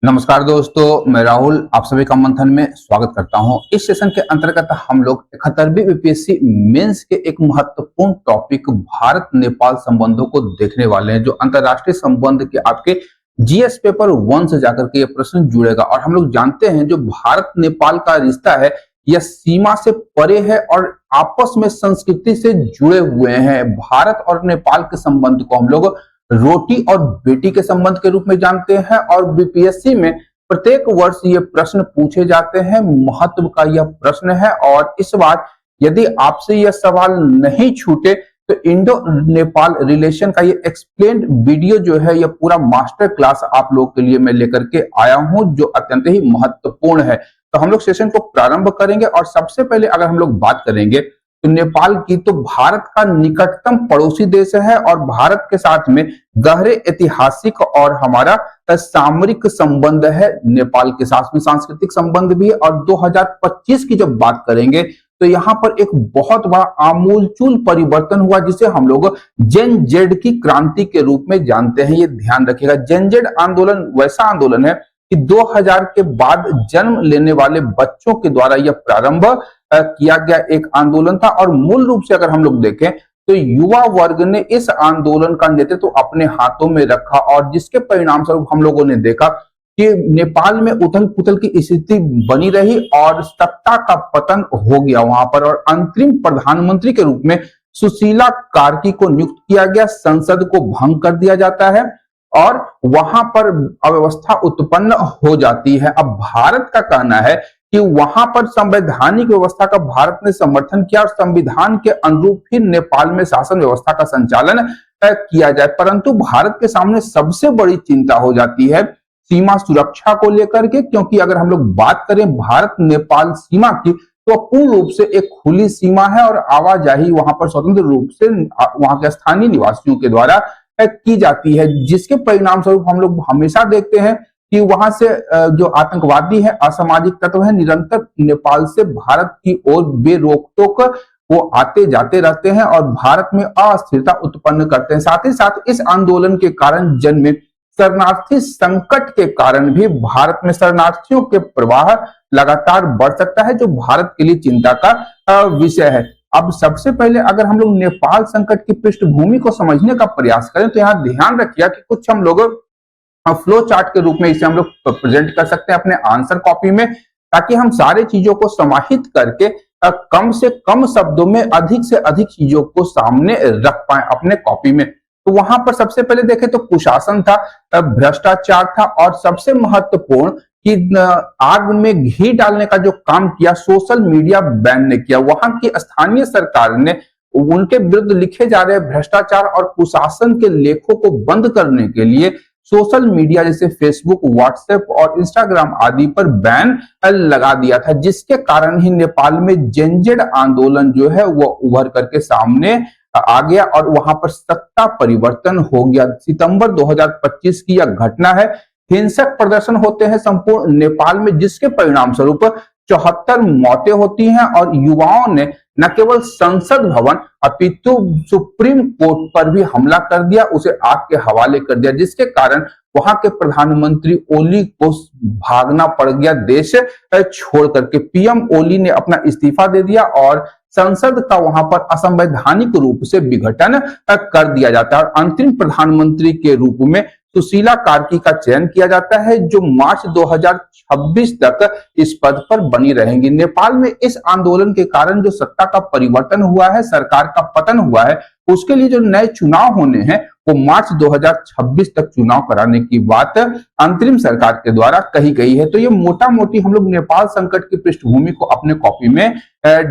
नमस्कार दोस्तों, मैं राहुल आप सभी का मंथन में स्वागत करता हूं। इस सेशन के अंतर्गत हम लोग 71वीं बीपीएससी मेंस के एक महत्वपूर्ण टॉपिक भारत नेपाल संबंधों को देखने वाले हैं, जो अंतरराष्ट्रीय संबंध के आपके जीएस पेपर 1 से जाकर के ये प्रश्न जुड़ेगा। और हम लोग जानते हैं जो भारत नेपाल का रिश्ता है यह सीमा से परे है और आपस में संस्कृति से जुड़े हुए हैं। भारत और नेपाल के संबंध को हम लोग रोटी और बेटी के संबंध के रूप में जानते हैं और बीपीएससी में प्रत्येक वर्ष ये प्रश्न पूछे जाते हैं। महत्व का यह प्रश्न है और इस बार यदि आपसे यह सवाल नहीं छूटे तो इंडो नेपाल रिलेशन का ये एक्सप्लेन्ड वीडियो जो है यह पूरा मास्टर क्लास आप लोग के लिए मैं लेकर के आया हूं, जो अत्यंत ही महत्वपूर्ण है। तो हम लोग सेशन को प्रारंभ करेंगे और सबसे पहले अगर हम लोग बात करेंगे तो नेपाल की, तो भारत का निकटतम पड़ोसी देश है और भारत के साथ में गहरे ऐतिहासिक और हमारा सामरिक संबंध है। नेपाल के साथ में सांस्कृतिक संबंध भी है। और 2025 की जब बात करेंगे तो यहाँ पर एक बहुत बड़ा आमूलचूल परिवर्तन हुआ जिसे हम लोग जेन जेड की क्रांति के रूप में जानते हैं। ये ध्यान रखिएगा, जेन जेड आंदोलन वैसा आंदोलन है कि 2000 के बाद जन्म लेने वाले बच्चों के द्वारा यह प्रारंभ किया गया एक आंदोलन था। और मूल रूप से अगर हम लोग देखें तो युवा वर्ग ने इस आंदोलन का नेतृत्व अपने हाथों में रखा और जिसके परिणाम स्वरूप हम लोगों ने देखा कि नेपाल में उथल पुथल की स्थिति बनी रही और सत्ता का पतन हो गया वहां पर। और अंतरिम प्रधानमंत्री के रूप में सुशीला कार्की को नियुक्त किया गया, संसद को भंग कर दिया जाता है और वहां पर अव्यवस्था उत्पन्न हो जाती है। अब भारत का कहना है कि वहां पर संवैधानिक व्यवस्था का भारत ने समर्थन किया और संविधान के अनुरूप ही नेपाल में शासन व्यवस्था का संचालन किया जाए। परंतु भारत के सामने सबसे बड़ी चिंता हो जाती है सीमा सुरक्षा को लेकर के, क्योंकि अगर हम लोग बात करें भारत नेपाल सीमा की तो पूर्ण रूप से एक खुली सीमा है और आवाजाही वहां पर स्वतंत्र रूप से वहां के स्थानीय निवासियों के द्वारा की जाती है, जिसके परिणाम स्वरूप हम लोग हमेशा देखते हैं कि वहां से जो आतंकवादी है, असामाजिक तत्व है, निरंतर नेपाल से भारत की ओर बेरोक-टोक वो आते जाते रहते हैं और भारत में अस्थिरता उत्पन्न करते हैं। साथ ही साथ इस आंदोलन के कारण जन्मे शरणार्थी संकट के कारण भी भारत में शरणार्थियों के प्रवाह लगातार बढ़ सकता है, जो भारत के लिए चिंता का विषय है। अब सबसे पहले अगर हम लोग नेपाल संकट की पृष्ठभूमि को समझने का प्रयास करें तो यहाँ ध्यान रखिए कि कुछ हम लोग फ्लो चार्ट के रूप में इसे हम लोग प्रेजेंट कर सकते हैं अपने आंसर कॉपी में, ताकि हम सारे चीजों को समाहित करके कम से कम शब्दों में अधिक से अधिक चीजों को सामने रख पाए अपने कॉपी में। तो वहां पर सबसे पहले देखें तो कुशासन था, भ्रष्टाचार था और सबसे महत्वपूर्ण कि आग में घी डालने का जो काम किया सोशल मीडिया बैन ने किया। वहां की स्थानीय सरकार ने उनके विरुद्ध लिखे जा रहे भ्रष्टाचार और कुशासन के लेखों को बंद करने के लिए सोशल मीडिया जैसे फेसबुक, व्हाट्सएप और इंस्टाग्राम आदि पर बैन लगा दिया था, जिसके कारण ही नेपाल में जेन जेड आंदोलन जो है वो उभर करके सामने आ गया और वहां पर सत्ता परिवर्तन हो गया। सितंबर 2025 की यह घटना है। हिंसक प्रदर्शन होते हैं संपूर्ण नेपाल में, जिसके परिणाम स्वरूप 74 मौतें होती हैं और युवाओं ने न केवल संसद भवन अपितु सुप्रीम कोर्ट पर भी हमला कर दिया, उसे आग के हवाले कर दिया, जिसके कारण वहां के प्रधानमंत्री ओली को भागना पड़ गया देश छोड़ करके। पीएम ओली ने अपना इस्तीफा दे दिया और संसद का वहां पर असंवैधानिक रूप से विघटन कर दिया जाता है और अंतरिम प्रधानमंत्री के रूप में सुशीला कार्की का चयन किया जाता है, जो मार्च 2026 तक इस पद पर बनी रहेंगी। नेपाल में इस आंदोलन के कारण जो सत्ता का परिवर्तन हुआ है, सरकार का पतन हुआ है, उसके लिए जो नए चुनाव होने हैं वो मार्च 2026 तक चुनाव कराने की बात अंतरिम सरकार के द्वारा कही गई है। तो ये मोटा मोटी हम लोग नेपाल संकट की पृष्ठभूमि को अपने कॉपी में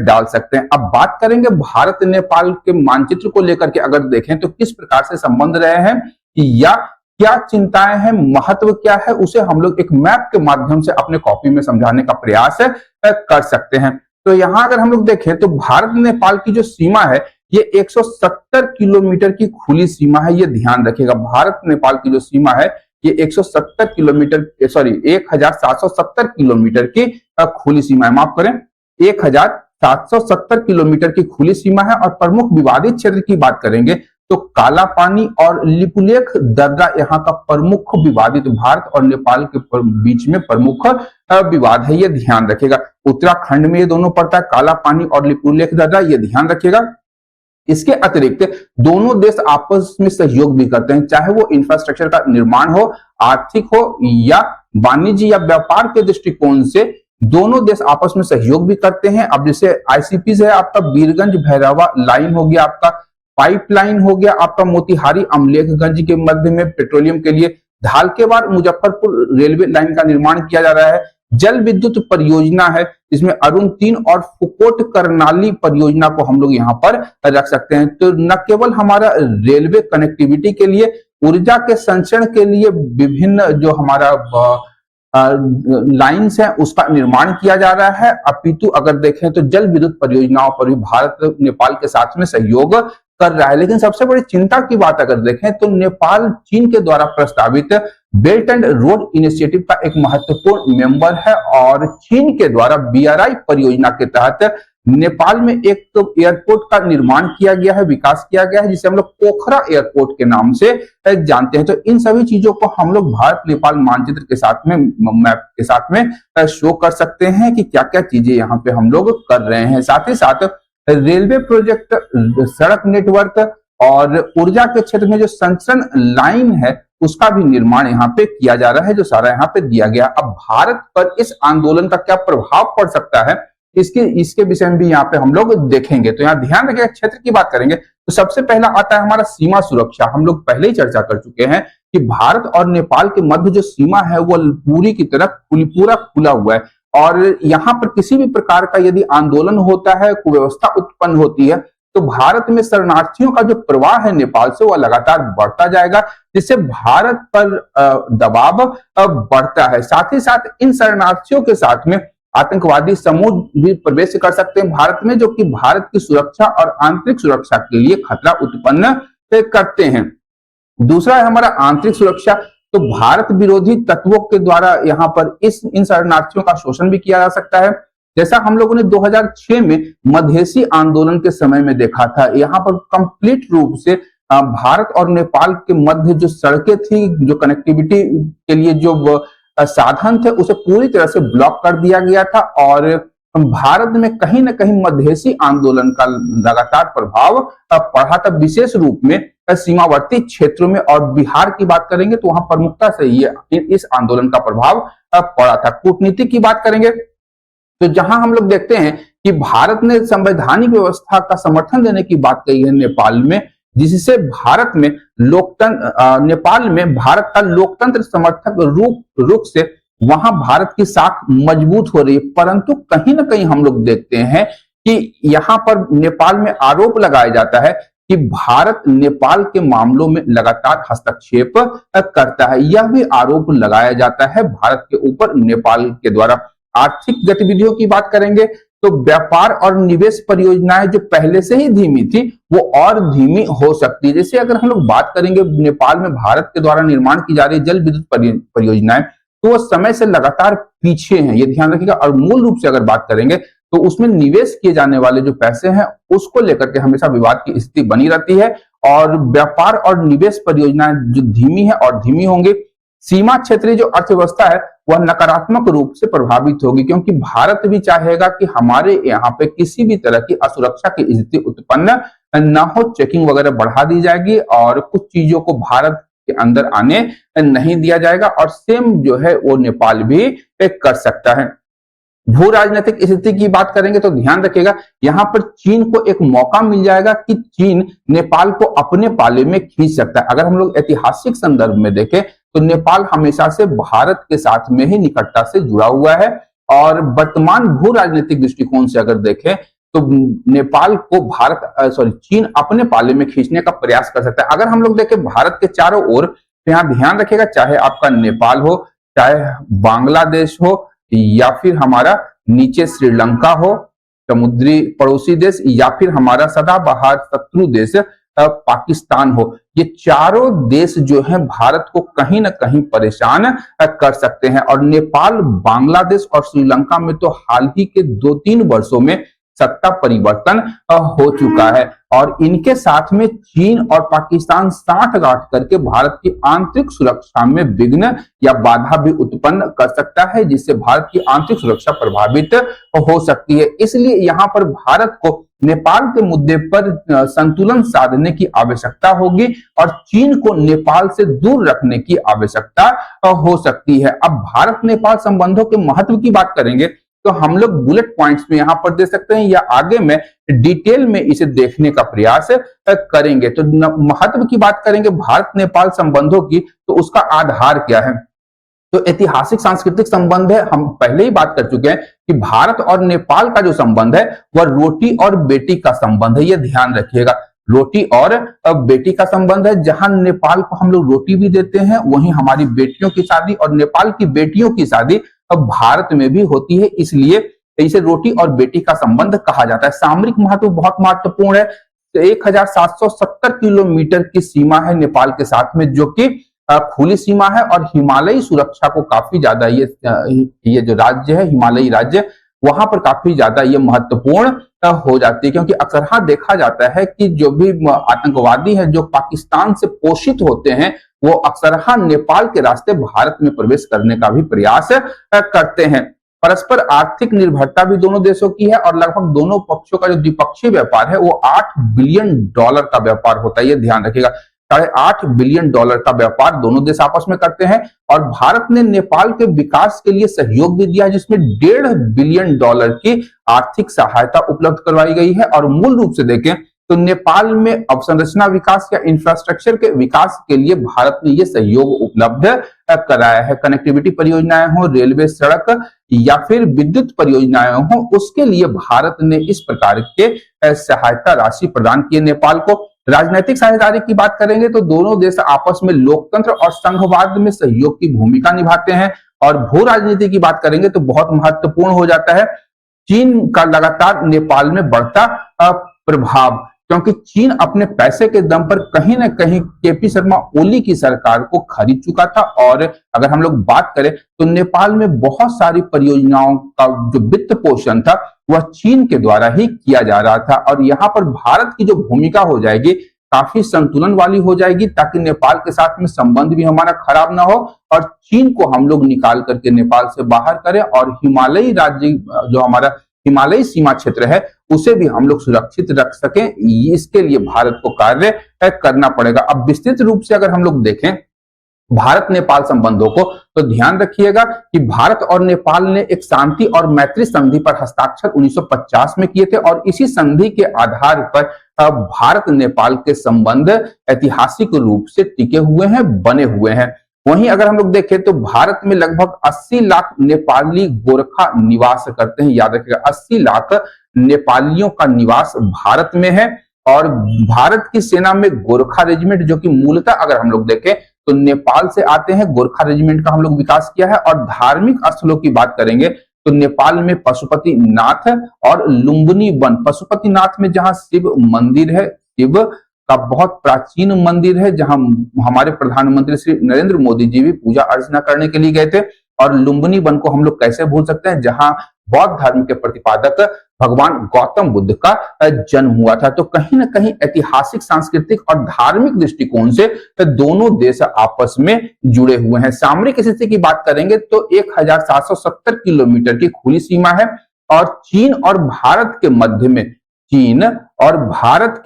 डाल सकते हैं। अब बात करेंगे भारत नेपाल के मानचित्र को लेकर के, अगर देखें तो किस प्रकार से संबंध रहे हैं या क्या चिंताएं हैं, महत्व क्या है, उसे हम लोग एक मैप के माध्यम से अपने कॉपी में समझाने का प्रयास कर सकते हैं। तो यहाँ अगर हम लोग देखें तो भारत नेपाल की जो सीमा है ये 170 किलोमीटर की खुली सीमा है। ये ध्यान रखिएगा, भारत नेपाल की जो सीमा है ये 170 किलोमीटर 1770 किलोमीटर की खुली सीमा है। माफ करें, 1770 किलोमीटर की खुली सीमा है। और प्रमुख विवादित क्षेत्र की बात करेंगे तो काला पानी और लिपुलेख दर्रा यहाँ का प्रमुख विवादित भारत और नेपाल के बीच में प्रमुख विवाद है, ये ध्यान रखिएगा। उत्तराखंड में ये दोनों पड़ता है, काला पानी और लिपुलेख दर्रा, ये ध्यान रखिएगा। इसके अतिरिक्त दोनों देश आपस में सहयोग भी करते हैं, चाहे वो इंफ्रास्ट्रक्चर का निर्माण हो, आर्थिक हो या वाणिज्य या व्यापार के दृष्टिकोण से दोनों देश आपस में सहयोग भी करते हैं। अब जैसे आईसीपी है आपका बीरगंज भैरवा लाइन हो गया, आपका पाइपलाइन हो गया, आपका मोतिहारी अमलेखगंज के मध्य में पेट्रोलियम के लिए धालकेवार मुजफ्फरपुर रेलवे लाइन का निर्माण किया जा रहा है। जल विद्युत परियोजना है, इसमें अरुण 3 और फुकोट करनाली परियोजना को हम लोग यहाँ पर रख सकते हैं। तो न केवल हमारा रेलवे कनेक्टिविटी के लिए, ऊर्जा के संचरण के लिए विभिन्न जो हमारा लाइन्स है उसका निर्माण किया जा रहा है, अपितु अगर देखें तो जल विद्युत परियोजनाओं पर भी भारत नेपाल के साथ में सहयोग कर रहा है। लेकिन सबसे बड़ी चिंता की बात अगर देखें तो नेपाल चीन के द्वारा प्रस्तावित बेल्ट एंड रोड इनिशिएटिव का एक महत्वपूर्ण मेंबर है और चीन के द्वारा बीआरआई परियोजना के तहत नेपाल में एक तो एयरपोर्ट का निर्माण किया गया है, विकास किया गया है, जिसे हम लोग पोखरा एयरपोर्ट के नाम से जानते हैं। तो इन सभी चीजों को हम लोग भारत नेपाल मानचित्र के साथ में, मैप के साथ में शो कर सकते हैं कि क्या क्या चीजें यहाँ पे हम लोग कर रहे हैं। साथ ही साथ रेलवे प्रोजेक्ट, सड़क नेटवर्क और ऊर्जा के क्षेत्र में जो संचरण लाइन है उसका भी निर्माण यहाँ पे किया जा रहा है, जो सारा यहाँ पे दिया गया। अब भारत पर इस आंदोलन का क्या प्रभाव पड़ सकता है, इसके विषय में भी यहाँ पे हम लोग देखेंगे। तो यहाँ ध्यान रखिएगा, क्षेत्र की बात करेंगे तो सबसे पहला आता है हमारा सीमा सुरक्षा। हम लोग पहले ही चर्चा कर चुके हैं कि भारत और नेपाल के मध्य जो सीमा है वो पूरी की तरह पूरा खुला हुआ है और यहाँ पर किसी भी प्रकार का यदि आंदोलन होता है, कुव्यवस्था उत्पन्न होती है तो भारत में शरणार्थियों का जो प्रवाह है नेपाल से वह लगातार बढ़ता जाएगा, जिससे भारत पर दबाव बढ़ता है। साथ ही साथ इन शरणार्थियों के साथ में आतंकवादी समूह भी प्रवेश कर सकते हैं भारत में, जो कि भारत की सुरक्षा और आंतरिक सुरक्षा के लिए खतरा उत्पन्न करते हैं। दूसरा है हमारा आंतरिक सुरक्षा। तो भारत विरोधी तत्वों के द्वारा यहाँ पर इन शरणार्थियों का शोषण भी किया जा सकता है, जैसा हम लोगों ने 2006 में मधेसी आंदोलन के समय में देखा था। यहाँ पर कंप्लीट रूप से भारत और नेपाल के मध्य जो सड़कें थी, जो कनेक्टिविटी के लिए जो साधन थे, उसे पूरी तरह से ब्लॉक कर दिया गया था और भारत में कहीं ना कहीं मधेसी आंदोलन का लगातार प्रभाव पड़ा था, विशेष रूप में सीमावर्ती क्षेत्रों में। और बिहार की बात करेंगे तो वहां प्रमुखता से ये इस आंदोलन का प्रभाव पड़ा था। कूटनीति की बात करेंगे तो जहां हम लोग देखते हैं कि भारत ने संवैधानिक व्यवस्था का समर्थन देने की बात कही है नेपाल में, जिससे भारत में नेपाल में भारत का लोकतंत्र समर्थक रुख से वहां भारत की साख मजबूत हो रही है। परंतु कहीं ना कहीं हम लोग देखते हैं कि यहाँ पर नेपाल में आरोप लगाया जाता है कि भारत नेपाल के मामलों में लगातार हस्तक्षेप करता है। यह भी आरोप लगाया जाता है भारत के ऊपर नेपाल के द्वारा। आर्थिक गतिविधियों की बात करेंगे तो व्यापार और निवेश परियोजनाएं जो पहले से ही धीमी थी वो और धीमी हो सकती है। जैसे अगर हम लोग बात करेंगे नेपाल में भारत के द्वारा निर्माण की जा रही जल विद्युत परियोजनाएं, तो वो समय से लगातार पीछे हैं, ये ध्यान रखिएगा। और मूल रूप से अगर बात करेंगे तो उसमें निवेश किए जाने वाले जो पैसे हैं उसको लेकर के हमेशा विवाद की स्थिति बनी रहती है और व्यापार और निवेश परियोजनाएं जो धीमी है और धीमी होंगी। सीमा क्षेत्रीय जो अर्थव्यवस्था है वह नकारात्मक रूप से प्रभावित होगी, क्योंकि भारत भी चाहेगा कि हमारे यहाँ पे किसी भी तरह की असुरक्षा की स्थिति उत्पन्न न हो। चेकिंग वगैरह बढ़ा दी जाएगी और कुछ चीजों को भारत के अंदर आने नहीं दिया जाएगा और सेम जो है वो नेपाल भी कर सकता है। भू राजनीतिक स्थिति की बात करेंगे तो ध्यान रखिएगा, यहाँ पर चीन को एक मौका मिल जाएगा कि चीन नेपाल को अपने पाले में खींच सकता है। अगर हम लोग ऐतिहासिक संदर्भ में देखें तो नेपाल हमेशा से भारत के साथ में ही निकटता से जुड़ा हुआ है और वर्तमान भू राजनीतिक दृष्टिकोण से अगर देखें तो नेपाल को चीन अपने पाले में खींचने का प्रयास कर सकता है। अगर हम लोग देखें भारत के चारों ओर तो यहाँ ध्यान रखिएगा, चाहे आपका नेपाल हो, चाहे बांग्लादेश हो या फिर हमारा नीचे श्रीलंका हो, समुद्री पड़ोसी देश, या फिर हमारा सदाबहार शत्रु देश पाकिस्तान हो, ये चारों देश जो हैं भारत को कहीं ना कहीं परेशान कर सकते हैं। और नेपाल, बांग्लादेश और श्रीलंका में तो हाल ही के 2-3 वर्षों में सत्ता परिवर्तन हो चुका है। और इनके साथ में चीन और पाकिस्तान साठगांठ करके भारत की आंतरिक सुरक्षा में विघ्न या बाधा भी उत्पन्न कर सकता है, जिससे भारत की आंतरिक सुरक्षा प्रभावित हो सकती है। इसलिए यहाँ पर भारत को नेपाल के मुद्दे पर संतुलन साधने की आवश्यकता होगी और चीन को नेपाल से दूर रखने की आवश्यकता हो सकती है। अब भारत नेपाल संबंधों के महत्व की बात करेंगे तो हम लोग बुलेट पॉइंट्स में यहां पर दे सकते हैं या आगे में डिटेल में इसे देखने का प्रयास करेंगे। तो महत्व की बात करेंगे भारत नेपाल संबंधों की, तो उसका आधार क्या है? तो ऐतिहासिक सांस्कृतिक संबंध है, हम पहले ही बात कर चुके हैं कि भारत और नेपाल का जो संबंध है वह रोटी और बेटी का संबंध है। ये ध्यान रखिएगा, रोटी और बेटी का संबंध है। जहां नेपाल को हम लोग रोटी भी देते हैं, वहीं हमारी बेटियों की शादी और नेपाल की बेटियों की शादी अब भारत में भी होती है, इसलिए इसे रोटी और बेटी का संबंध कहा जाता है। सामरिक महत्व बहुत महत्वपूर्ण है। 1770 किलोमीटर की सीमा है नेपाल के साथ में, जो कि खुली सीमा है और हिमालयी सुरक्षा को काफी ज्यादा ये जो राज्य है, हिमालयी राज्य, वहां पर काफी ज्यादा ये महत्वपूर्ण हो जाती है, क्योंकि अक्सर देखा जाता है कि जो भी आतंकवादी है जो पाकिस्तान से पोषित होते हैं, वो अक्सर नेपाल के रास्ते भारत में प्रवेश करने का भी प्रयास करते हैं। परस्पर आर्थिक निर्भरता भी दोनों देशों की है और लगभग दोनों पक्षों का जो द्विपक्षीय व्यापार है वो $8 बिलियन का व्यापार होता है। ये ध्यान रखिएगा, $8.5 बिलियन का व्यापार दोनों देश आपस में करते हैं। और भारत ने नेपाल के विकास के लिए सहयोग भी दिया है, जिसमें $1.5 बिलियन की आर्थिक सहायता उपलब्ध करवाई गई है। और मूल रूप से देखें तो नेपाल में अवसंरचना विकास या इंफ्रास्ट्रक्चर के विकास के लिए भारत ने यह सहयोग उपलब्ध कराया है। कनेक्टिविटी परियोजनाएं हो, रेलवे, सड़क या फिर विद्युत परियोजनाएं हो, उसके लिए भारत ने इस प्रकार के सहायता राशि प्रदान की नेपाल को। राजनीतिक साझेदारी की बात करेंगे तो दोनों देश आपस में लोकतंत्र और संघवाद में सहयोग की भूमिका निभाते हैं। और भू राजनीति की बात करेंगे तो बहुत महत्वपूर्ण हो जाता है चीन का लगातार नेपाल में बढ़ता प्रभाव, क्योंकि चीन अपने पैसे के दम पर कहीं ना कहीं केपी शर्मा ओली की सरकार को खरीद चुका था। और अगर हम लोग बात करें तो नेपाल में बहुत सारी परियोजनाओं का जो वित्त पोषण था वह चीन के द्वारा ही किया जा रहा था। और यहाँ पर भारत की जो भूमिका हो जाएगी काफी संतुलन वाली हो जाएगी, ताकि नेपाल के साथ में संबंध भी हमारा खराब ना हो और चीन को हम लोग निकाल करके नेपाल से बाहर करें और हिमालयी राज्य जो हमारा हिमालयी सीमा क्षेत्र है उसे भी हम लोग सुरक्षित रख सकें। इसके लिए भारत को कार्य करना पड़ेगा। अब विस्तृत रूप से अगर हम लोग देखें भारत नेपाल संबंधों को, तो ध्यान रखिएगा कि भारत और नेपाल ने एक शांति और मैत्री संधि पर हस्ताक्षर 1950 में किए थे और इसी संधि के आधार पर भारत नेपाल के संबंध ऐतिहासिक रूप से टिके हुए हैं, बने हुए हैं। वहीं अगर हम लोग देखें तो भारत में लगभग 80 लाख नेपाली गोरखा निवास करते हैं। याद रखिएगा, 80 लाख नेपालियों का निवास भारत में है। और भारत की सेना में गोरखा रेजिमेंट, जो कि मूलतः अगर हम लोग देखें तो नेपाल से आते हैं, गोरखा रेजिमेंट का हम लोग विकास किया है। और धार्मिक स्थलों की बात करेंगे तो नेपाल में पशुपतिनाथ और लुम्बिनी वन, पशुपतिनाथ में जहां शिव मंदिर है, शिव का बहुत प्राचीन मंदिर है, जहां हमारे प्रधानमंत्री श्री नरेंद्र मोदी जी भी पूजा अर्चना करने के लिए गए थे। और लुम्बिनी वन को हम लोग कैसे भूल सकते हैं, जहां बौद्ध धर्म के प्रतिपादक भगवान गौतम बुद्ध का जन्म हुआ था। तो कहीं ना कहीं ऐतिहासिक, सांस्कृतिक और धार्मिक दृष्टिकोण से दोनों देश आपस में जुड़े हुए हैं। सामरिक स्थिति की बात करेंगे तो 1770 किलोमीटर की खुली सीमा है और चीन और भारत के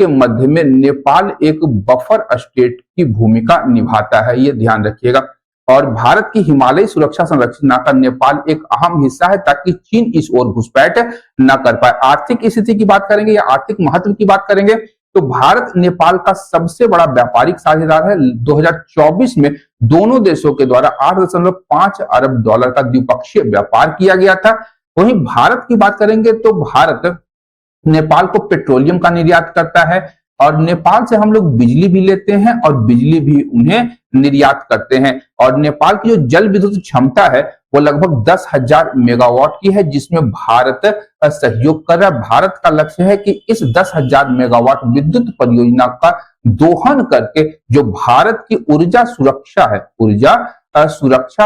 मध्य में नेपाल एक बफर स्टेट की भूमिका निभाता है, ये ध्यान रखिएगा। और भारत की हिमालयी सुरक्षा संरचना का नेपाल एक अहम हिस्सा है, ताकि चीन इस ओर घुसपैठ न कर पाए। आर्थिक स्थिति की बात करेंगे या आर्थिक महत्व की बात करेंगे तो भारत नेपाल का सबसे बड़ा व्यापारिक साझेदार है। 2024 में दोनों देशों के द्वारा $8.5 अरब का द्विपक्षीय व्यापार किया गया था। वहीं भारत की बात करेंगे तो भारत नेपाल को पेट्रोलियम का निर्यात करता है और नेपाल से हम लोग बिजली भी लेते हैं और बिजली भी उन्हें निर्यात करते हैं। और नेपाल की जो जल विद्युत क्षमता है वो लगभग 10,000 मेगावाट की है, जिसमें भारत सहयोग कर रहा है। भारत का लक्ष्य है कि इस 10,000 मेगावाट विद्युत परियोजना का दोहन करके जो भारत की ऊर्जा सुरक्षा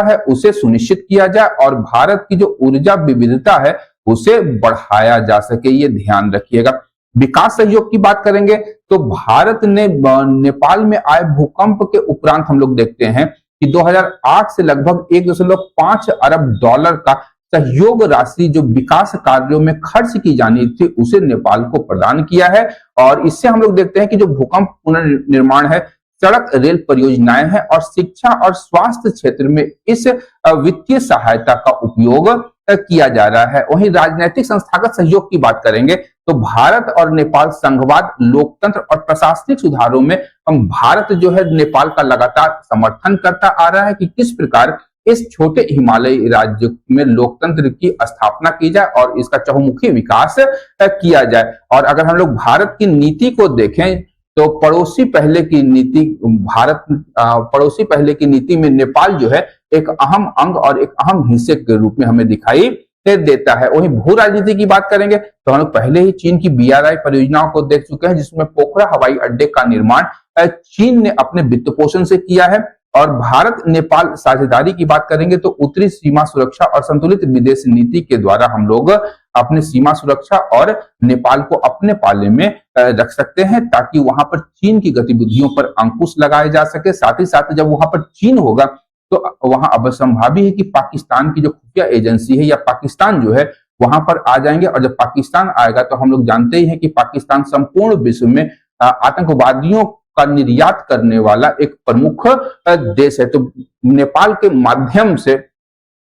है उसे सुनिश्चित किया जाए और भारत की जो ऊर्जा विविधता है उसे बढ़ाया जा सके, ये ध्यान रखिएगा। विकास सहयोग की बात करेंगे तो भारत ने नेपाल में आए भूकंप के उपरांत हम लोग देखते हैं कि 2008 से लगभग 1.5 अरब डॉलर का सहयोग राशि जो विकास कार्यों में खर्च की जानी थी उसे नेपाल को प्रदान किया है। और इससे हम लोग देखते हैं कि जो भूकंप पुनर्निर्माण है, सड़क रेल परियोजनाएं हैं और शिक्षा और स्वास्थ्य क्षेत्र में इस वित्तीय सहायता का उपयोग किया जा रहा है। वहीं राजनीतिक संस्थागत सहयोग की बात करेंगे तो भारत और नेपाल संघवाद, लोकतंत्र और प्रशासनिक सुधारों में हम भारत जो है नेपाल का लगातार समर्थन करता आ रहा है कि किस प्रकार इस छोटे हिमालयी राज्य में लोकतंत्र की स्थापना की जाए और इसका चहुमुखी विकास किया जाए। और अगर हम लोग भारत की नीति को देखें तो पड़ोसी पहले की नीति पड़ोसी पहले की नीति में नेपाल जो है एक अहम अंग और एक अहम हिस्से के रूप में हमें दिखाई देता है। वहीं भू राजनीति की बात करेंगे तो हम लोग पहले ही चीन की BRI परियोजनाओं को देख चुके हैं, जिसमें पोखरा हवाई अड्डे का निर्माण चीन ने अपने वित्त पोषण से किया है। और भारत नेपाल साझेदारी की बात करेंगे तो उत्तरी सीमा सुरक्षा और संतुलित विदेश नीति के द्वारा हम लोग अपने सीमा सुरक्षा और नेपाल को अपने पाले में रख सकते हैं, ताकि वहां पर चीन की गतिविधियों पर अंकुश लगाया जा सके। साथ ही साथ जब वहां पर चीन होगा तो वहां अवसंभावी है कि पाकिस्तान की जो खुफिया एजेंसी है या पाकिस्तान जो है वहां पर आ जाएंगे। और जब पाकिस्तान आएगा तो हम लोग जानते ही हैं कि पाकिस्तान संपूर्ण विश्व में आतंकवादियों का निर्यात करने वाला एक प्रमुख देश है। तो नेपाल के माध्यम से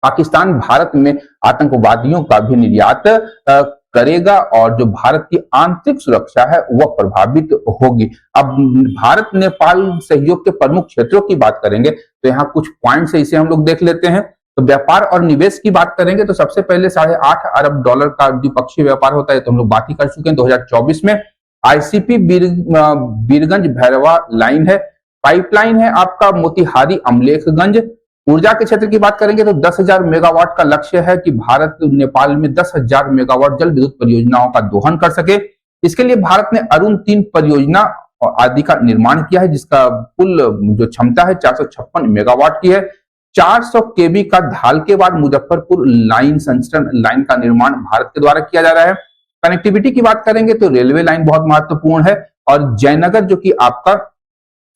पाकिस्तान भारत में आतंकवादियों का भी निर्यात करेगा और जो भारत की आंतरिक सुरक्षा है वह प्रभावित होगी। अब भारत नेपाल सहयोग के प्रमुख क्षेत्रों की बात करेंगे तो यहाँ कुछ पॉइंट्स है, इसे हम लोग देख लेते हैं। तो व्यापार और निवेश की बात करेंगे तो सबसे पहले 8.5 अरब डॉलर का द्विपक्षीय व्यापार होता है, तो हम लोग बात ही कर चुके हैं। 2024 में ICP बीरगंज भैरवा लाइन है, पाइपलाइन है आपका मोतिहारी अमलेखगंज। ऊर्जा के क्षेत्र की बात करेंगे तो 10,000 मेगावाट का लक्ष्य है कि भारत नेपाल में 10,000 मेगावाट जल विद्युत परियोजनाओं का दोहन कर सके। इसके लिए भारत ने अरुण 3 परियोजना आदि का निर्माण किया है, जिसका कुल जो क्षमता है 456 मेगावाट की है। 400 केवी का धाल के बाद मुजफ्फरपुर लाइन संचरण लाइन का निर्माण भारत के द्वारा किया जा रहा है। कनेक्टिविटी की बात करेंगे तो रेलवे लाइन बहुत महत्वपूर्ण है और जयनगर जो कि आपका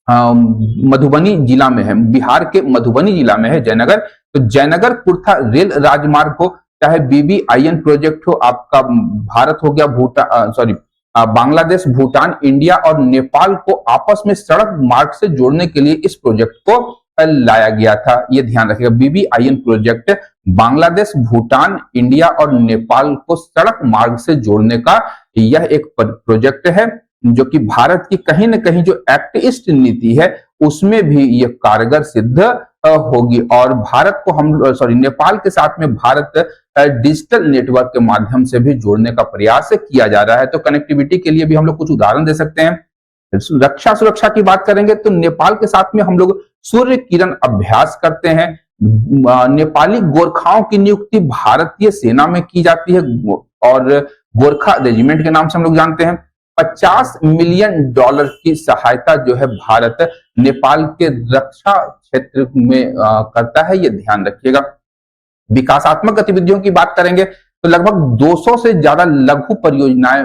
मधुबनी जिला में है, बिहार के मधुबनी जिला में है जयनगर। तो जयनगर कुर्था रेल राजमार्ग हो, चाहे BBIN प्रोजेक्ट हो, आपका भारत हो गया बांग्लादेश, भूटान, इंडिया और नेपाल को आपस में सड़क मार्ग से जोड़ने के लिए इस प्रोजेक्ट को लाया गया था। ये ध्यान रखिएगा, BBIN project Bangladesh, Bhutan, India और नेपाल को सड़क मार्ग से जोड़ने का यह एक प्रोजेक्ट है, जो कि भारत की कहीं न कहीं जो एक्ट ईस्ट नीति है उसमें भी ये कारगर सिद्ध होगी। और भारत को नेपाल के साथ में भारत डिजिटल नेटवर्क के माध्यम से भी जोड़ने का प्रयास किया जा रहा है। तो कनेक्टिविटी के लिए भी हम लोग कुछ उदाहरण दे सकते हैं। रक्षा सुरक्षा की बात करेंगे तो नेपाल के साथ में हम लोग सूर्य किरण अभ्यास करते हैं। नेपाली गोरखाओं की नियुक्ति भारतीय सेना में की जाती है और गोरखा रेजिमेंट के नाम से हम लोग जानते हैं। $50 मिलियन की सहायता जो है भारत नेपाल के रक्षा क्षेत्र में करता है, ये ध्यान रखिएगा। विकासात्मक गतिविधियों की बात करेंगे तो लगभग 200 से ज्यादा लघु परियोजनाएं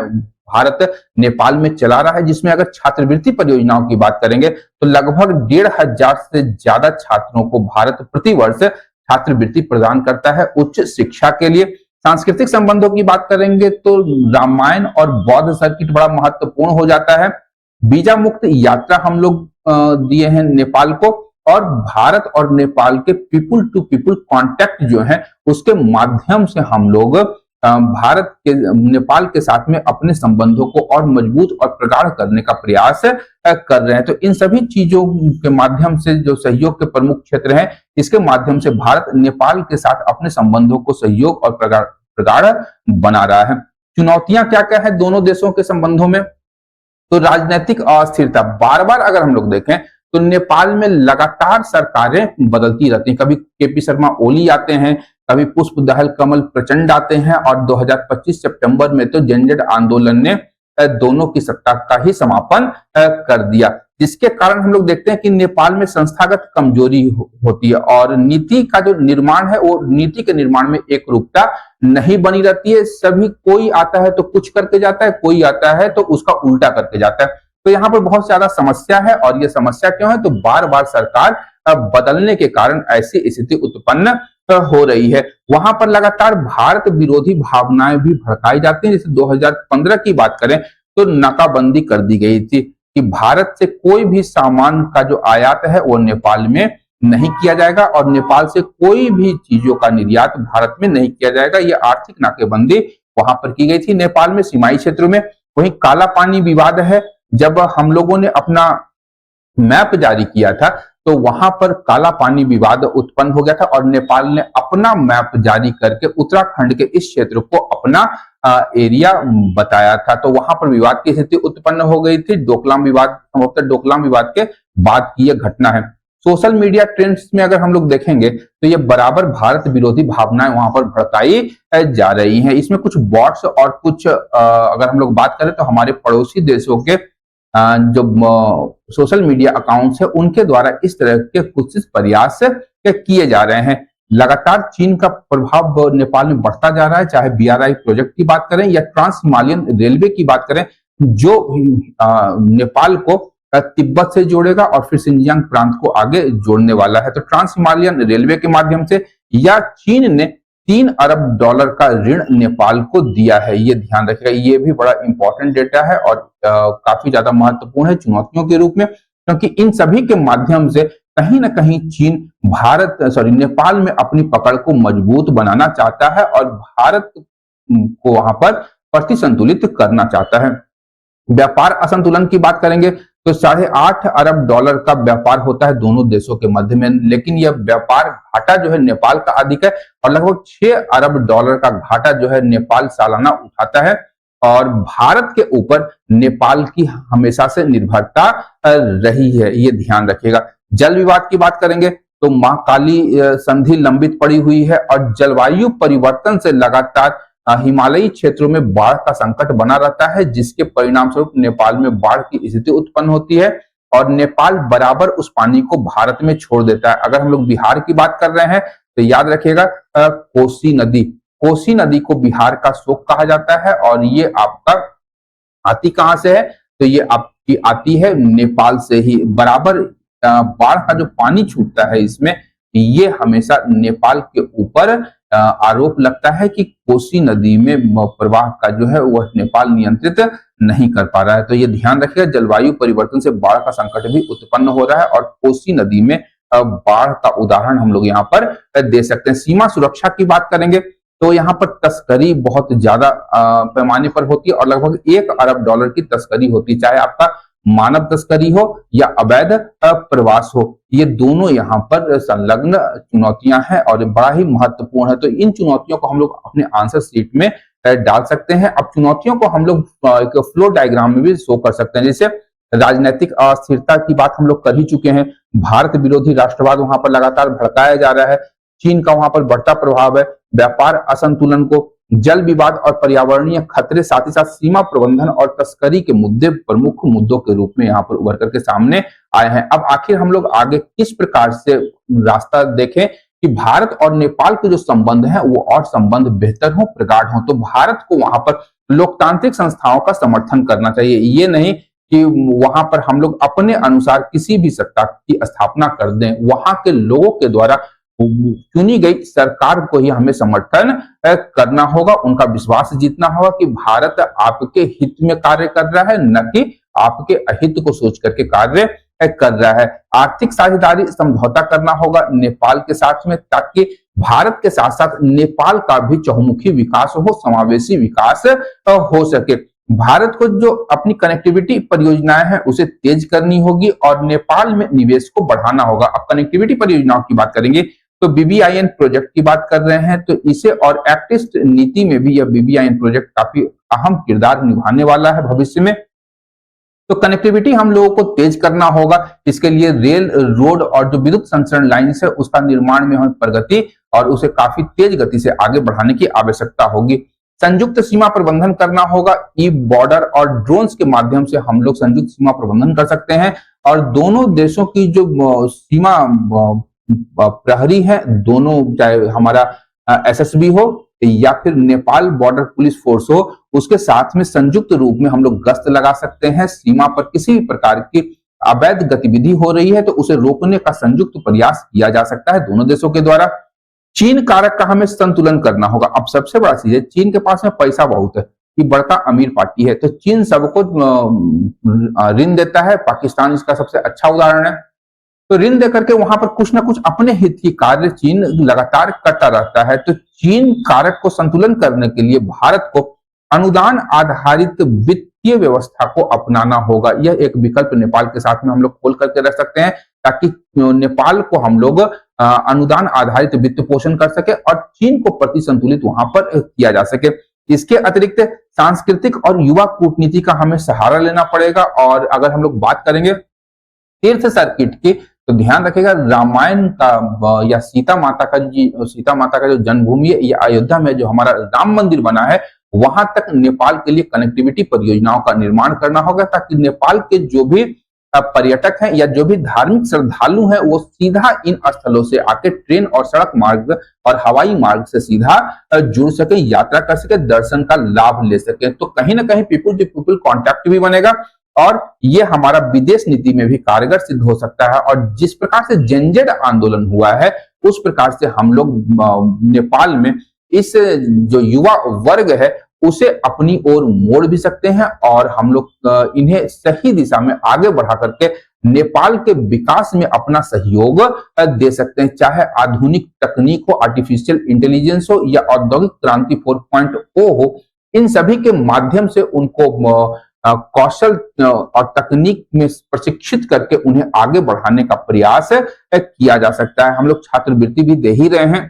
भारत नेपाल में चला रहा है, जिसमें अगर छात्रवृत्ति परियोजनाओं की बात करेंगे तो लगभग 1,500 से ज्यादा छात्रों को भारत प्रतिवर्ष छात्रवृत्ति प्रदान करता है उच्च शिक्षा के लिए। सांस्कृतिक संबंधों की बात करेंगे तो रामायण और बौद्ध सर्किट बड़ा महत्वपूर्ण हो जाता है। वीजा मुक्त यात्रा हम लोग दिए हैं नेपाल को, और भारत और नेपाल के पीपुल टू पीपुल कांटेक्ट जो है उसके माध्यम से हम लोग भारत के नेपाल के साथ में अपने संबंधों को और मजबूत और प्रगाढ़ करने का प्रयास कर रहे हैं। तो इन सभी चीजों के माध्यम से जो सहयोग के प्रमुख क्षेत्र हैं, इसके माध्यम से भारत नेपाल के साथ अपने संबंधों को सहयोग और प्रगाढ़ बना रहा है। चुनौतियां क्या क्या है दोनों देशों के संबंधों में? तो राजनीतिक अस्थिरता, बार बार अगर हम लोग देखें तो नेपाल में लगातार सरकारें बदलती रहती हैं। कभी KP शर्मा ओली आते हैं, कभी पुष्प दहल कमल प्रचंड आते हैं, और 2025 सितंबर में तो जनजट आंदोलन ने दोनों की सत्ता का ही समापन कर दिया। जिसके कारण हम लोग देखते हैं कि नेपाल में संस्थागत कमजोरी होती है और नीति का जो निर्माण है वो नीति के निर्माण में एक रूपता नहीं बनी रहती है। सभी कोई आता है तो कुछ करके जाता है, कोई आता है तो उसका उल्टा करके जाता है। तो यहाँ पर बहुत ज्यादा समस्या है और ये समस्या क्यों है, तो बार बार सरकार बदलने के कारण ऐसी स्थिति उत्पन्न हो रही है। वहां पर लगातार भारत विरोधी भावनाएं भी भड़काई जाती हैं। जैसे 2015 की बात करें तो नाकाबंदी कर दी गई थी कि भारत से कोई भी सामान का जो आयात है वो नेपाल में नहीं किया जाएगा और नेपाल से कोई भी चीजों का निर्यात भारत में नहीं किया जाएगा। ये आर्थिक नाकेबंदी वहां पर की गई थी नेपाल में सीमाई क्षेत्रों में। वहीं काला पानी विवाद है, जब हम लोगों ने अपना मैप जारी किया था तो वहां पर काला पानी विवाद उत्पन्न हो गया था और नेपाल ने अपना मैप जारी करके उत्तराखंड के इस क्षेत्र को अपना एरिया बताया था। तो वहां पर विवाद की स्थिति उत्पन्न हो गई थी। डोकलाम विवाद, संभवतः डोकलाम विवाद के बाद की यह घटना है। सोशल मीडिया ट्रेंड्स में अगर हम लोग देखेंगे तो ये बराबर भारत विरोधी भावनाएं वहां पर भड़काई जा रही हैं। इसमें कुछ बॉट्स और कुछ अगर हम लोग बात करें तो हमारे पड़ोसी देशों के जो सोशल मीडिया अकाउंट्स है उनके द्वारा इस तरह के कुछ प्रयास किए जा रहे हैं। लगातार चीन का प्रभाव नेपाल में बढ़ता जा रहा है, चाहे BRI प्रोजेक्ट की बात करें या ट्रांस हिमालयन रेलवे की बात करें, जो नेपाल को तिब्बत से जोड़ेगा और फिर सिंजियांग प्रांत को आगे जोड़ने वाला है। तो ट्रांस हिमालयन रेलवे के माध्यम से या चीन ने $3 अरब का ऋण नेपाल को दिया है, ये ध्यान रखिएगा। ये भी बड़ा इंपॉर्टेंट डेटा है और काफी ज्यादा महत्वपूर्ण है चुनौतियों के रूप में, क्योंकि इन सभी के माध्यम से कहीं ना कहीं चीन नेपाल में अपनी पकड़ को मजबूत बनाना चाहता है और भारत को वहां पर प्रतिसंतुलित करना चाहता है। व्यापार असंतुलन की बात करेंगे तो $8.5 अरब का व्यापार होता है दोनों देशों के मध्य में, लेकिन यह व्यापार घाटा जो है नेपाल का अधिक है और लगभग $6 अरब का घाटा जो है नेपाल सालाना उठाता है। और भारत के ऊपर नेपाल की हमेशा से निर्भरता रही है, ये ध्यान रखिएगा। जल विवाद की बात करेंगे तो महाकाली संधि लंबित पड़ी हुई है और जलवायु परिवर्तन से लगातार हिमालयी क्षेत्रों में बाढ़ का संकट बना रहता है, जिसके परिणाम स्वरूप नेपाल में बाढ़ की स्थिति उत्पन्न होती है और नेपाल बराबर उस पानी को भारत में छोड़ देता है। अगर हम लोग बिहार की बात कर रहे हैं तो याद रखिएगा कोसी नदी को बिहार का शोक कहा जाता है और ये आपका आती कहां से है, तो ये आपकी आती है नेपाल से ही। बराबर बाढ़ का जो पानी छूटता है इसमें, ये हमेशा नेपाल के ऊपर आरोप लगता है कि कोसी नदी में प्रवाह का जो है वह नेपाल नियंत्रित नहीं कर पा रहा है। तो ये ध्यान रखिएगा, जलवायु परिवर्तन से बाढ़ का संकट भी उत्पन्न हो रहा है और कोसी नदी में बाढ़ का उदाहरण हम लोग यहाँ पर दे सकते हैं। सीमा सुरक्षा की बात करेंगे तो यहाँ पर तस्करी बहुत ज्यादा पैमाने पर होती है और लगभग $1 अरब की तस्करी होती है, चाहे आपका मानव तस्करी हो या अवैध प्रवास हो। ये दोनों यहाँ पर संलग्न चुनौतियां हैं और बड़ा ही महत्वपूर्ण है। तो इन चुनौतियों को हम लोग अपने आंसर शीट में डाल सकते हैं। अब चुनौतियों को हम लोग एक फ्लो डायग्राम में भी शो कर सकते हैं। जैसे राजनीतिक अस्थिरता की बात हम लोग कर ही चुके हैं, भारत विरोधी राष्ट्रवाद वहां पर लगातार भड़काया जा रहा है, चीन का वहां पर बढ़ता प्रभाव है, व्यापार असंतुलन को, जल विवाद और पर्यावरणीय खतरे, साथ ही साथ सीमा प्रबंधन और तस्करी के मुद्दे प्रमुख मुद्दों के रूप में यहाँ पर उभर करके सामने आए हैं। अब आखिर हम लोग आगे किस प्रकार से रास्ता देखें कि भारत और नेपाल के जो संबंध है वो और संबंध बेहतर हो, प्रगाढ़ हो। तो भारत को वहां पर लोकतांत्रिक संस्थाओं का समर्थन करना चाहिए। ये नहीं कि वहां पर हम लोग अपने अनुसार किसी भी सत्ता की स्थापना कर दें, वहां के लोगों के द्वारा चुनी गई सरकार को ही हमें समर्थन करना होगा, उनका विश्वास जीतना होगा कि भारत आपके हित में कार्य कर रहा है, न कि आपके अहित को सोच करके कार्य कर रहा है। आर्थिक साझेदारी समझौता करना होगा नेपाल के साथ में, ताकि भारत के साथ साथ नेपाल का भी चहुमुखी विकास हो, समावेशी विकास हो सके। भारत को जो अपनी कनेक्टिविटी परियोजनाएं हैं उसे तेज करनी होगी और नेपाल में निवेश को बढ़ाना होगा। अब कनेक्टिविटी परियोजनाओं की बात करेंगे तो BBIN प्रोजेक्ट की बात कर रहे हैं, तो इसे और एक्ट ईस्ट नीति में भी यह BBIN प्रोजेक्ट काफी अहम किरदार निभाने वाला है भविष्य में। तो कनेक्टिविटी हम लोगों को तेज करना होगा, इसके लिए रेल, रोड और जो विद्युत संचरण लाइन है उसका निर्माण में हमें प्रगति और उसे काफी तेज गति से आगे बढ़ाने की आवश्यकता होगी। संयुक्त सीमा प्रबंधन करना होगा। ई बॉर्डर और ड्रोन्स के माध्यम से हम लोग संयुक्त सीमा प्रबंधन कर सकते हैं और दोनों देशों की जो सीमा प्रहरी है, दोनों, चाहे हमारा एसएसबी हो या फिर नेपाल बॉर्डर पुलिस फोर्स हो, उसके साथ में संयुक्त रूप में हम लोग गश्त लगा सकते हैं। सीमा पर किसी भी प्रकार की अवैध गतिविधि हो रही है तो उसे रोकने का संयुक्त प्रयास किया जा सकता है दोनों देशों के द्वारा। चीन कारक का हमें संतुलन करना होगा। अब सबसे बड़ा चीज है, चीन के पास में पैसा बहुत है, ये बड़का अमीर पार्टी है, तो चीन सबको ऋण देता है। पाकिस्तान इसका सबसे अच्छा उदाहरण है। तो ऋण देकर के वहां पर कुछ ना कुछ अपने हित की कार्य चीन लगातार करता रहता है। तो चीन कारक को संतुलन करने के लिए भारत को अनुदान आधारित वित्तीय व्यवस्था को अपनाना होगा। यह एक विकल्प नेपाल के साथ में हम लोग खोल करके रख सकते हैं ताकि नेपाल को हम लोग अनुदान आधारित वित्त पोषण कर सके और चीन को प्रति संतुलित वहां पर किया जा सके। इसके अतिरिक्त सांस्कृतिक और युवा कूटनीति का हमें सहारा लेना पड़ेगा। और अगर हम लोग बात करेंगे तीर्थ सर्किट की, तो ध्यान रखिएगा रामायण का या सीता माता का जो जन्मभूमि है, ये अयोध्या में जो हमारा राम मंदिर बना है, वहां तक नेपाल के लिए कनेक्टिविटी परियोजनाओं का निर्माण करना होगा ताकि नेपाल के जो भी पर्यटक हैं या जो भी धार्मिक श्रद्धालु हैं वो सीधा इन स्थलों से आके ट्रेन और सड़क मार्ग और हवाई मार्ग से सीधा जुड़ सके, यात्रा कर सके, दर्शन का लाभ ले सके। तो कहीं ना कहीं पीपुल टू पीपुल कॉन्टैक्ट भी बनेगा और ये हमारा विदेश नीति में भी कारगर सिद्ध हो सकता है। और जिस प्रकार से जेनजेड आंदोलन हुआ है उस प्रकार से हम लोग नेपाल में इस जो युवा वर्ग है उसे अपनी ओर मोड़ भी सकते हैं और हम लोग इन्हें सही दिशा में आगे बढ़ा करके नेपाल के विकास में अपना सहयोग दे सकते हैं। चाहे आधुनिक तकनीक हो, आर्टिफिशियल इंटेलिजेंस हो या औद्योगिक क्रांति 4.0 हो, इन सभी के माध्यम से उनको कौशल और तकनीक में प्रशिक्षित करके उन्हें आगे बढ़ाने का प्रयास किया जा सकता है। हम लोग छात्रवृत्ति भी दे ही रहे हैं,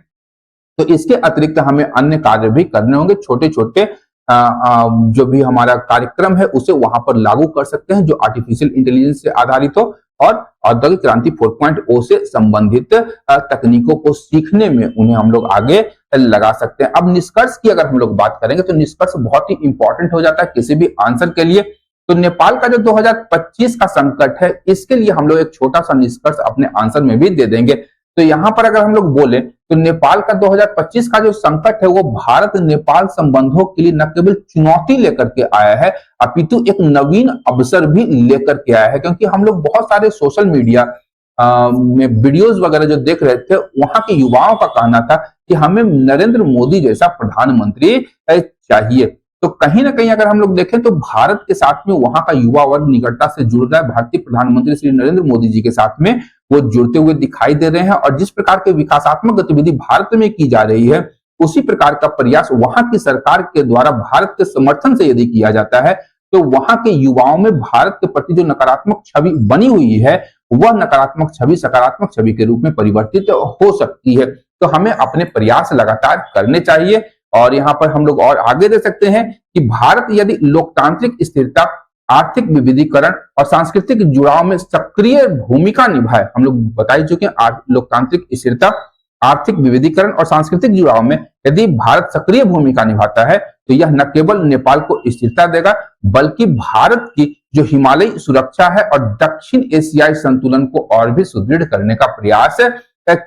तो इसके अतिरिक्त हमें अन्य कार्य भी करने होंगे। छोटे छोटे जो भी हमारा कार्यक्रम है उसे वहां पर लागू कर सकते हैं जो आर्टिफिशियल इंटेलिजेंस से आधारित हो और औद्योगिक क्रांति 4.0 से संबंधित तकनीकों को सीखने में उन्हें हम लोग आगे लगा सकते हैं। अब निष्कर्ष की अगर हम लोग बात करेंगे तो निष्कर्ष बहुत ही इंपॉर्टेंट हो जाता है किसी भी आंसर के लिए। तो नेपाल का जो 2025 का संकट है, इसके लिए हम लोग एक छोटा सा निष्कर्ष अपने आंसर में भी दे देंगे। तो यहां पर अगर हम लोग बोले तो नेपाल का 2025 का जो संकट है वो भारत नेपाल संबंधों के लिए न केवल चुनौती लेकर के आया है अपितु एक नवीन अवसर भी लेकर के आया है। क्योंकि हम लोग बहुत सारे सोशल मीडिया में वीडियोस वगैरह जो देख रहे थे, वहां के युवाओं का कहना था कि हमें नरेंद्र मोदी जैसा प्रधानमंत्री चाहिए। तो कहीं ना कहीं अगर हम लोग देखें तो भारत के साथ में वहां का युवा वर्ग निकटता से जुड़ रहा है। भारतीय प्रधानमंत्री श्री नरेंद्र मोदी जी के साथ में वो जुड़ते हुए दिखाई दे रहे हैं और जिस प्रकार के विकासात्मक गतिविधि भारत में की जा रही है उसी प्रकार का प्रयास वहां की सरकार के द्वारा भारत के समर्थन से यदि किया जाता है तो वहां के युवाओं में भारत के प्रति जो नकारात्मक छवि बनी हुई है वह नकारात्मक छवि सकारात्मक छवि के रूप में परिवर्तित हो सकती है। तो हमें अपने प्रयास लगातार करने चाहिए। और यहाँ पर हम लोग और आगे दे सकते हैं कि भारत यदि लोकतांत्रिक स्थिरता, आर्थिक विविधीकरण और सांस्कृतिक जुड़ाव में सक्रिय भूमिका निभाए, हम लोग बता ही चुके हैं लोकतांत्रिक स्थिरता, आर्थिक विविधीकरण और सांस्कृतिक जुड़ाव में यदि भारत सक्रिय भूमिका निभाता है तो यह न केवल नेपाल को स्थिरता देगा बल्कि भारत की जो हिमालयी सुरक्षा है और दक्षिण एशियाई संतुलन को और भी सुदृढ़ करने का प्रयास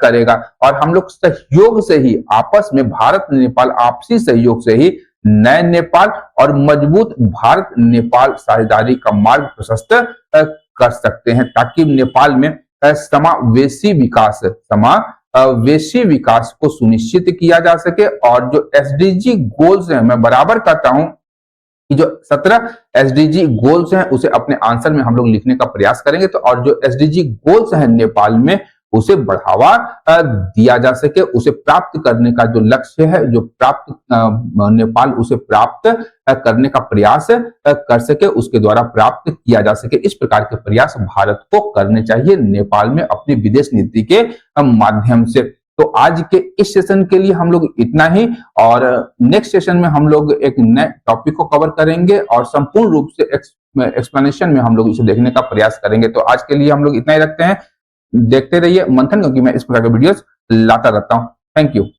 करेगा। और हम लोग सहयोग से ही आपस में भारत नेपाल आपसी सहयोग से ही नए नेपाल और मजबूत भारत नेपाल साझेदारी का मार्ग प्रशस्त कर सकते हैं ताकि नेपाल में समावेशी विकास को सुनिश्चित किया जा सके। और जो एसडीजी गोल्स हैं, मैं बराबर कहता हूं कि जो 17 एसडीजी गोल्स हैं उसे अपने आंसर में हम लोग लिखने का प्रयास करेंगे। तो और जो एसडीजी गोल्स हैं नेपाल में उसे बढ़ावा दिया जा सके, उसे प्राप्त करने का जो लक्ष्य है, जो प्राप्त नेपाल उसे प्राप्त करने का प्रयास कर सके, उसके द्वारा प्राप्त किया जा सके। इस प्रकार के प्रयास भारत को करने चाहिए नेपाल में अपनी विदेश नीति के माध्यम से। तो आज के इस सेशन के लिए हम लोग इतना ही और नेक्स्ट सेशन में हम लोग एक नए टॉपिक को कवर करेंगे और संपूर्ण रूप से एक्सप्लेनेशन में हम लोग इसे देखने का प्रयास करेंगे। तो आज के लिए हम लोग इतना ही रखते हैं। देखते रहिए मंथन, क्योंकि मैं इस प्रकार के वीडियोस लाता रहता हूं। Thank you.